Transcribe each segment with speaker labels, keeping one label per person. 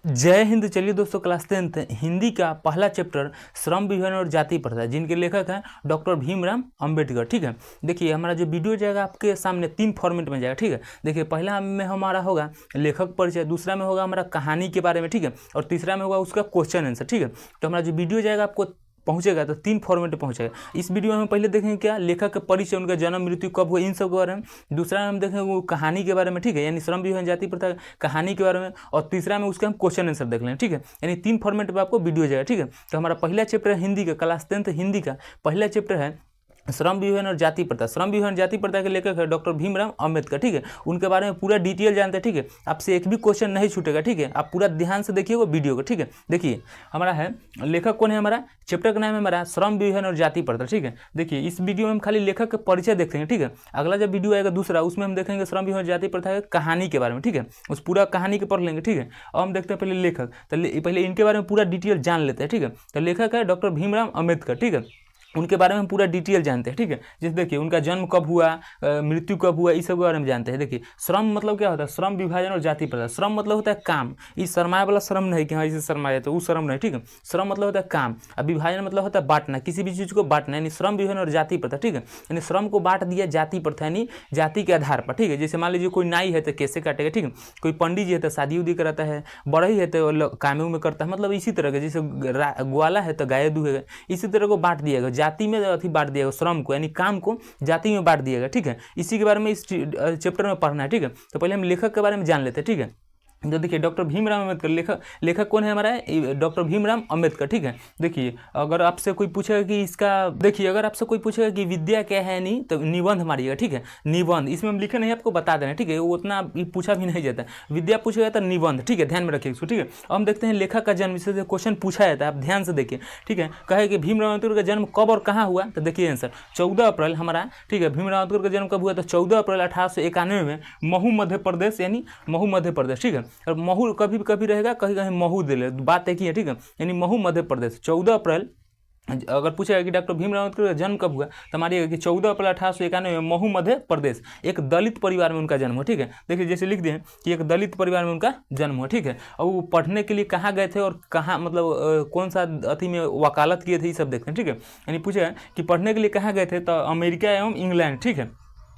Speaker 1: जय हिंद। चलिए दोस्तों, क्लास 10th हिंदी का पहला चैप्टर श्रम विभाजन और जाति प्रथा, जिनके लेखक हैं डॉक्टर भीमराव अंबेडकर। ठीक है, देखिए हमारा जो वीडियो जाएगा आपके सामने 3 फॉर्मेट में जाएगा। ठीक है, देखिए पहला में हमारा होगा लेखक परिचय, दूसरा में होगा हमारा कहानी के बारे में, ठीक है, और तीसरा में होगा उसका क्वेश्चन आंसर। ठीक है, तो हमारा जो वीडियो जाएगा आपको पहुंचेगा तो 3 फॉर्मेट में पहुंचेगा। इस वीडियो में हम पहले देखेंगे क्या लेखक का परिचय, उनका जन्म मृत्यु कब हुआ, इन सब के बारे में। दूसरा में हम देखेंगे वो कहानी के बारे में, ठीक है, यानी श्रम विभाजन जाति प्रथा कहानी के बारे में। और तीसरा में उसके हम क्वेश्चन आंसर देख लेंगे। ठीक है, यानी 3 फॉर्मेट में आपको वीडियो जाएगा। ठीक है, तो हमारा पहला चैप्टर है हिंदी का, क्लास 10th हिंदी का पहला चैप्टर है श्रम विभाजन और जाति प्रथा। श्रम विभाजन जाति प्रथा के लेखक है डॉक्टर भीमराव अंबेडकर। ठीक है, उनके बारे में पूरा डिटेल जानते हैं। ठीक है, आपसे एक भी क्वेश्चन नहीं छूटेगा। ठीक है, आप पूरा ध्यान से देखिए वो वीडियो को। ठीक है, देखिए हमारा है लेखक कौन है, हमारा चैप्टर का नाम है हमारा श्रम विभाजन और जाति प्रथा। ठीक है, देखिए इस वीडियो में हम खाली लेखक का परिचय देखेंगे। ठीक है, अगला जब वीडियो आएगा दूसरा, उसमें हम देखेंगे श्रम विभाजन जाति प्रथा कहानी के बारे में। ठीक है, उस पूरा कहानी के पढ़ लेंगे। ठीक है, और हम देखते हैं पहले लेखक, तो पहले इनके बारे में पूरा डिटेल जान लेते हैं। ठीक है, तो लेखक है डॉक्टर भीमराव अंबेडकर। ठीक है, उनके बारे में हम पूरा डिटेल जानते हैं। ठीक है, जैसे देखिए उनका जन्म कब हुआ, मृत्यु कब हुआ, इस सब के बारे में जानते हैं। देखिए श्रम मतलब क्या होता है, श्रम विभाजन और जाति प्रथा। श्रम मतलब होता है काम, इस शर्माए वाला श्रम नहीं कि हाँ इसे शर्माए तो वो श्रम नहीं। ठीक है, श्रम मतलब होता है काम, और विभाजन मतलब होता है बांटना, किसी भी चीज़ को बांटना, यानी श्रम विभाजन और जाति प्रथा। ठीक है, यानी श्रम को बांट दिया जाति प्रथा, यानी जाति के आधार पर। ठीक है, जैसे मान लीजिए कोई नाई है तो कैसे काटेगा। ठीक है, कोई पंडित जी है तो शादी उदी कराता है, बढ़ई है तो कामे में करता है, मतलब इसी तरह के, जैसे ग्वाला है तो गाय दूहेगा, इसी तरह को बांट दिया गया जाति में, अथी बांट दिया गया श्रम को, यानी काम को जाति में बांट दिया गया। ठीक है, इसी के बारे में इस चैप्टर में पढ़ना है। ठीक है, तो पहले हम लेखक के बारे में जान लेते हैं। ठीक है, तो देखिए डॉक्टर भीमराव अंबेडकर लेखक कौन है हमारा, डॉक्टर भीमराव अंबेडकर। ठीक है, देखिए अगर आपसे कोई पूछेगा कि इसका, देखिए अगर आपसे कोई पूछेगा कि विद्या क्या है, नहीं तो निबंध मारिएगा। ठीक है, निबंध, इसमें हम लिखे नहीं आपको बता देना। ठीक है, वो उतना पूछा भी नहीं जाता, विद्या पूछेगा तो निबंध। ठीक है, ध्यान में रखिए इसको। ठीक है, अब हम देखते हैं लेखक का जन्म, इससे क्वेश्चन पूछा जाता है, आप ध्यान से देखिए। ठीक है, कहे कि भीमराव अंबेडकर का जन्म कब और कहाँ हुआ, तो देखिए आंसर 14 अप्रैल हमारा। ठीक है, भीमराव अंबेडकर का जन्म कब हुआ, तो 14 अप्रैल 1891 में महू मध्य प्रदेश, यानी महू मध्य प्रदेश। ठीक है, और महू कभी रहेगा, कहीं कहीं महू दे ले, बात एक ही है। ठीक है, यानी महू मध्य प्रदेश 14 अप्रैल। अगर पूछेगा कि डॉक्टर भीमराव अंबेडकर का जन्म कब हुआ, तो मानिएगा कि 14 अप्रैल 1891 में महू मध्य प्रदेश, एक दलित परिवार में उनका जन्म हुआ। ठीक है, देखिए जैसे लिख दिए कि एक दलित परिवार में उनका जन्म हुआ। ठीक है, और वो पढ़ने के लिए कहाँ गए थे और कहाँ, मतलब कौन सा अथी में वकालत किए थे, ये सब देखते हैं। ठीक है, यानी पूछेगा कि पढ़ने के लिए कहाँ गए थे, तो अमेरिका एवं इंग्लैंड। ठीक है,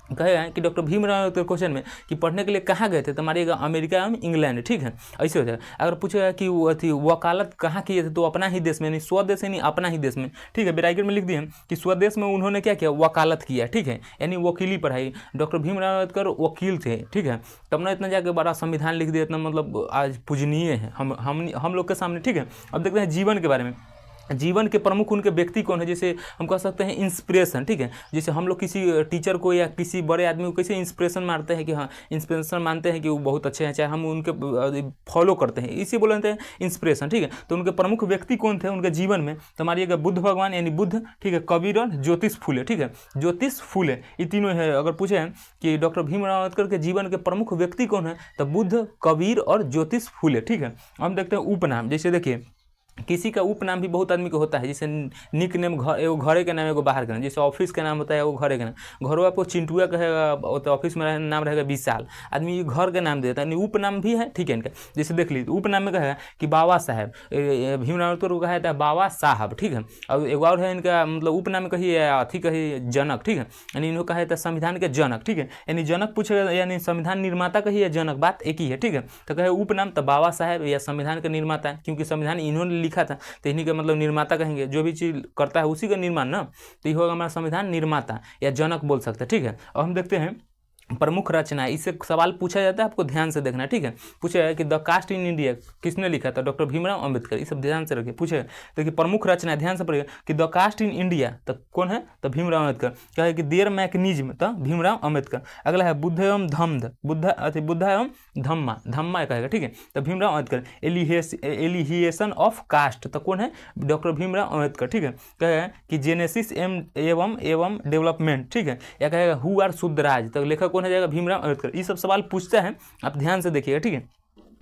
Speaker 1: कहेगा कि डॉक्टर भीमराव अंबेडकर क्वेश्चन में कि पढ़ने के लिए कहाँ गए थे, तो मारिएगा अमेरिका एवं इंग्लैंड। ठीक है, ऐसे हो जाएगा। अगर पूछेगा कि वो थी वकालत कहाँ किए थे, तो अपना ही देश में, यानी स्वदेश, यानी अपना ही देश में। ठीक है, ब्रैकेट में लिख दिए कि स्वदेश में उन्होंने क्या किया, वकालत किया। ठीक है, यानी वकीली पढ़ाई, डॉक्टर भीमराव अंबेडकर वकील थे। ठीक है, तब ना इतना जाकर बड़ा संविधान लिख दिया, इतना मतलब आज पूजनीय है हम लोग के सामने। ठीक है, अब देखते हैं जीवन के बारे में। जीवन के प्रमुख उनके व्यक्ति कौन है, जैसे हम कह सकते हैं इंस्पिरेशन। ठीक है, जैसे हम लोग किसी टीचर को या किसी बड़े आदमी को कैसे इंस्पिरेशन मानते हैं कि हाँ इंस्पिरेशन मानते हैं कि वो बहुत अच्छे हैं, चाहे हम उनके फॉलो करते हैं, इसी बोलते हैं इंस्पिरेशन। ठीक है, तो उनके प्रमुख व्यक्ति कौन थे उनके जीवन में, तो मानिएगा बुद्ध भगवान यानी बुद्ध। ठीक है, कबीर और ज्योतिष फुले। ठीक है, ज्योतिष फुले, ये तीनों है। अगर पूछे कि डॉक्टर भीमराव अंबेडकर के जीवन के प्रमुख व्यक्ति कौन है, तो बुद्ध, कबीर और ज्योतिष फुले। ठीक है, हम देखते हैं उपनाम, जैसे देखिए किसी का उपनाम भी बहुत आदमी को होता है, जैसे निक नेम, एगो घरे के नाम, एगो बाहर के नाम, जैसे ऑफिस के नाम होता है वो घरे के नाम। घरों आपको चिंटुआ कहेगा तो ऑफिस में नाम रहेगा विशाल, आदमी घर के नाम देता है, उपनाम भी है। ठीक है, इनका जैसे देख लीजिए उपनाम में कहेगा कि बाबा साहब, भीमराव अंबेडकर को कहा जाता है बाबा साहब। ठीक है, और एक और है इनका मतलब उपनाम कहिए अथी कहिए जनक। ठीक है, यानी इन्हों कहा जाता है संविधान के जनक। ठीक है, यानी जनक पूछेगा यानी संविधान निर्माता कहिए जनक, बात एक ही है। ठीक है, तो कहे उपनाम तो बाबा साहब या संविधान के निर्माता, क्योंकि संविधान इन्होंने लिखा था, तो इन्हीं का मतलब निर्माता कहेंगे, जो भी चीज़ करता है उसी का निर्माण ना, तो ये होगा हमारा संविधान निर्माता या जनक बोल सकते हैं। ठीक है, और हम देखते हैं प्रमुख रचना, इससे सवाल पूछा जाता है, आपको ध्यान से देखना। ठीक है, पूछा है कि द कास्ट इन इंडिया किसने लिखा था, डॉक्टर भीमराव अंबेडकर, ये सब ध्यान से रखिए। पूछे देखिए प्रमुख रचना, ध्यान से पढ़िएगा कि द कास्ट इन इंडिया, तो कौन है, तो भीमराव अंबेडकर। कहे कि देयर मैकेनिज्म, तो भीमराव अंबेडकर। अगला है बुद्ध एवं धम्म, बुद्ध एवं धम्मा कहेगा। ठीक है, तो भीमराव अंबेडकर। एलिहिएशन ऑफ कास्ट, तो कौन है, डॉक्टर भीमराव अंबेडकर। ठीक है, कहे कि जेनेसिस एवं डेवलपमेंट। ठीक है, या कहेगा हु आर शुद्धराज, तो लेखक कौन है जाएगा, भीमराव अंबेडकर। ये सब सवाल पूछता है, आप ध्यान से देखिएगा। ठीक है,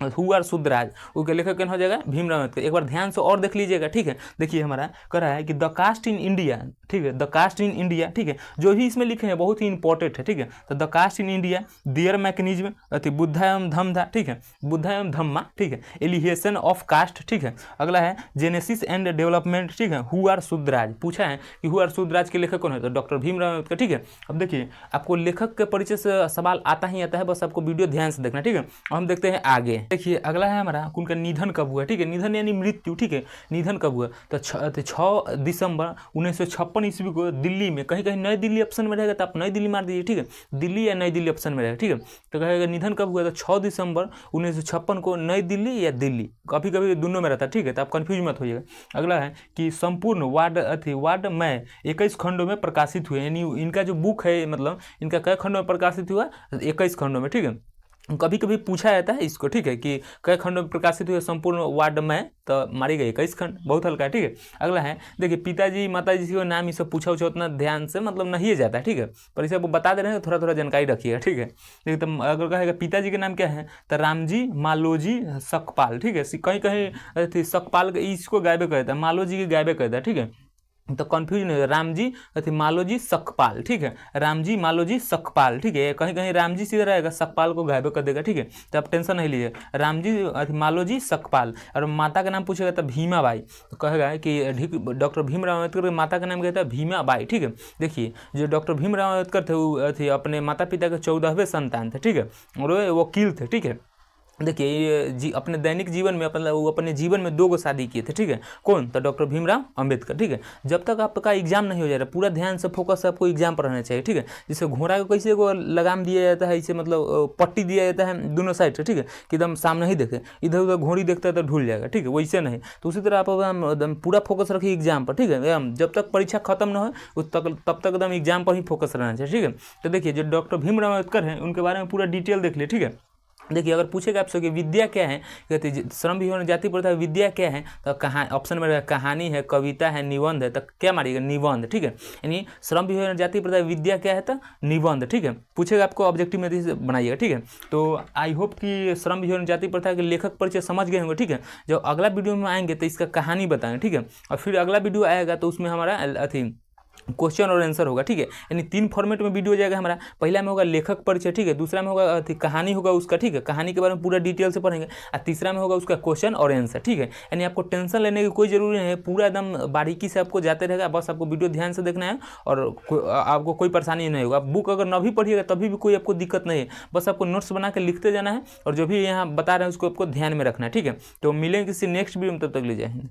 Speaker 1: हु आर शुद्धराज, उसके लेखक कौन हो जाएगा भीमराव अम्बेडकर। एक बार ध्यान से और देख लीजिएगा, ठीक है। देखिए हमारा कह रहा है कि द कास्ट इन इंडिया, ठीक है, द कास्ट इन इंडिया, ठीक है, जो भी इसमें लिखे हैं बहुत ही इंपॉर्टेंट है, ठीक है। तो the caste in India, their mechanism, अति बुद्धा एवं धम्मा, ठीक है, बुद्धा एवं धम्मा, ठीक है, एलिहेशन ऑफ कास्ट, ठीक है। अगला है जेनेसिस एंड डेवलपमेंट, ठीक है, हु आर शुद्धराज, पूछा है कि हु आर शुद्धराज के लेखक कौन है, तो डॉक्टर भीमराव अम्बेडकर, ठीक है। अब देखिए आपको लेखक के परिचय से सवाल आता ही आता है, बस आपको वीडियो ध्यान से देखना, ठीक है। हम देखते हैं आगे। देखिए अगला है हमारा उनका निधन कब हुआ, ठीक है, निधन यानी मृत्यु, ठीक है, निधन कब हुआ, तो 6 दिसंबर 1956 ईस्वी को दिल्ली में, कहीं कहीं नई दिल्ली ऑप्शन में रहेगा तो आप नई दिल्ली मार दीजिए, ठीक है, दिल्ली या नई दिल्ली ऑप्शन में रहेगा, ठीक है। तो कहेगा निधन कब हुआ, तो 6 दिसंबर 1956 को नई दिल्ली या दिल्ली, कभी कभी दोनों में रहता है, ठीक है, तो आप कन्फ्यूज मत होइएगा। अगला है कि संपूर्ण वार्ड में 21 खंडों में प्रकाशित हुए, यानी इनका जो बुक है मतलब इनका कई खंडों में प्रकाशित हुआ, 21 खंडों में, ठीक है। कभी कभी पूछा जाता है इसको, ठीक है, कि कई खंडों में प्रकाशित हुए संपूर्ण वार्ड में, तो मारी गई 21 खंड, बहुत हल्का है, ठीक है। अगला है देखिए पिताजी माताजी का नाम ये सब पूछा उतना ध्यान से मतलब नहीं जाता है, ठीक है, पर इसे आपको बता दे रहे हैं, थोड़ा थोड़ा जानकारी रखिएगा, ठीक है। देखिए तो अगर कहेगा पिताजी के नाम क्या है, तो रामजी मालोजी सकपाल, ठीक है, कहीं कहीं सकपाल इसको गायबे कहता है, मालोजी के गायबे कहता है, ठीक है, तो कंफ्यूज नहीं हो, रामजी मालोजी सकपाल, ठीक है, रामजी मालोजी सकपाल, ठीक है, कहीं कहीं रामजी सीधा रहेगा, सकपाल को गायब कर देगा, ठीक है, तो आप टेंशन नहीं लीजिए, रामजी मालोजी सकपाल। और माता का नाम पूछेगा तो भीमाबाई, तो कहेगा कि डॉक्टर भीमराव अम्बेडकर की माता का नाम कहता है भीमाबाई, ठीक है। देखिए जो डॉक्टर भीमराव अम्बेडकर थे वो अपने माता पिता के 14वें संतान थे, ठीक है, और वो वकील थे, ठीक है। देखिए ये अपने दैनिक जीवन में मतलब वो अपने जीवन में 2 गो शादी किए थे, ठीक है, कौन, तो डॉक्टर भीमराव अम्बेडकर, ठीक है। जब तक आपका एग्जाम नहीं हो जा रहा, पूरा ध्यान से फोकस आपको एग्जाम पर रहना चाहिए, ठीक है। जैसे घोड़ा को कैसे को लगाम दिया जाता है, इसे मतलब पट्टी दिया जाता है दोनों साइड से, ठीक है, कि एकदम सामने ही देखे, इधर उधर घोड़ी देखता है तो ढूल जाएगा, ठीक है, वैसे नहीं, तो उसी तरह आप एकदम पूरा फोकस रखिए एग्जाम पर, ठीक है, जब तक परीक्षा खत्म न हो तब तक एकदम एग्जाम पर ही फोकस रहना चाहिए, ठीक है। तो देखिए जो डॉक्टर भीमराव अम्बेडकर हैं उनके बारे में पूरा डिटेल देख लिए, ठीक है। देखिए अगर पूछेगा आपसे कि विद्या क्या है, कहते श्रम विवरण जाति प्रथा विद्या क्या है, तो ऑप्शन में रहेगा कहानी है, कविता है, निबंध है, तो क्या मारिएगा निबंध, ठीक है। यानी श्रम विवरण जाति प्रथा विद्या क्या है, तो निबंध, ठीक है। पूछेगा आपको ऑब्जेक्टिव में बनाइएगा, ठीक है। तो आई होप कि श्रम विवरण जाति प्रथा के लेखक परिचय समझ गए होंगे, ठीक है। जब अगला वीडियो में आएंगे तो इसका कहानी बताएंगे, ठीक है, और फिर अगला वीडियो आएगा तो उसमें हमारा क्वेश्चन और आंसर होगा, ठीक है। यानी 3 फॉर्मेट में वीडियो जाएगा हमारा, पहला में होगा लेखक परिचय, ठीक है, दूसरा में होगा कहानी होगा उसका, ठीक है, कहानी के बारे में पूरा डिटेल से पढ़ेंगे, और तीसरा में होगा उसका क्वेश्चन और आंसर, ठीक है। यानी आपको टेंशन लेने की कोई जरूरी नहीं है, पूरा एकदम बारीकी से आपको जाते रहेगा, बस आपको वीडियो ध्यान से देखना है और आपको कोई परेशानी नहीं होगा। आप बुक अगर न भी पढ़िएगा तभी भी कोई आपको दिक्कत नहीं है, बस आपको नोट्स बना के लिखते जाना है और जो भी यहाँ बता रहे हैं उसको आपको ध्यान में रखना है, ठीक है। तो मिलेंगे किसी नेक्स्ट वीडियो में, तब तक ले जाएंगे।